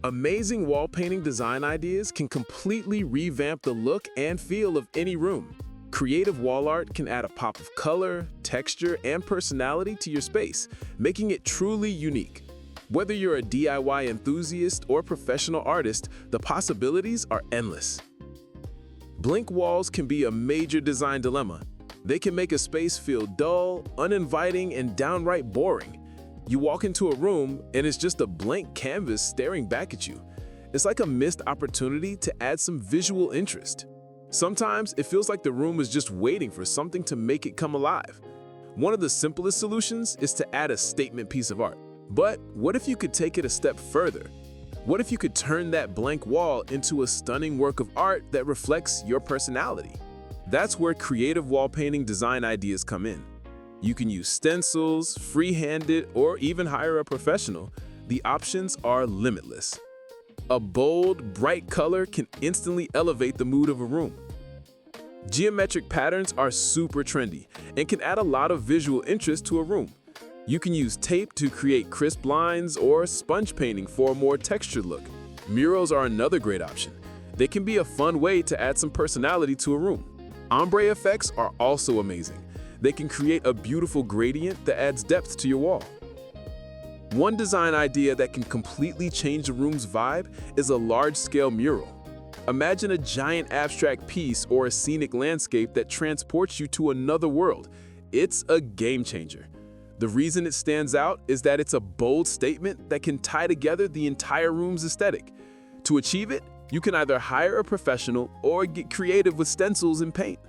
Amazing wall painting design ideas can completely revamp the look and feel of any room. Creative wall art can add a pop of color, texture, and personality to your space, making it truly unique. Whether you're a DIY enthusiast or professional artist, the possibilities are endless. Blank walls can be a major design dilemma. They can make a space feel dull, uninviting, and downright boring. You walk into a room and it's just a blank canvas staring back at you. It's like a missed opportunity to add some visual interest. Sometimes it feels like the room is just waiting for something to make it come alive. One of the simplest solutions is to add a statement piece of art. But what if you could take it a step further? What if you could turn that blank wall into a stunning work of art that reflects your personality? That's where creative wall painting design ideas come in. You can use stencils, free-handed, or even hire a professional. The options are limitless. A bold, bright color can instantly elevate the mood of a room. Geometric patterns are super trendy and can add a lot of visual interest to a room. You can use tape to create crisp lines or sponge painting for a more textured look. Murals are another great option. They can be a fun way to add some personality to a room. Ombre effects are also amazing. They can create a beautiful gradient that adds depth to your wall. One design idea that can completely change a room's vibe is a large-scale mural. Imagine a giant abstract piece or a scenic landscape that transports you to another world. It's a game changer. The reason it stands out is that it's a bold statement that can tie together the entire room's aesthetic. To achieve it, you can either hire a professional or get creative with stencils and paint.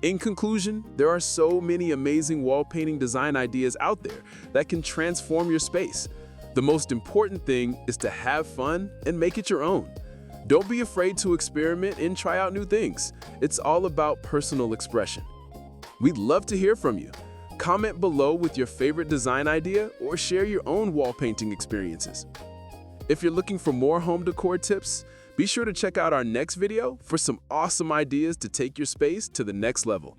In conclusion, there are so many amazing wall painting design ideas out there that can transform your space. The most important thing is to have fun and make it your own. Don't be afraid to experiment and try out new things. It's all about personal expression. We'd love to hear from you. Comment below with your favorite design idea or share your own wall painting experiences. If you're looking for more home decor tips, be sure to check out our next video for some awesome ideas to take your space to the next level.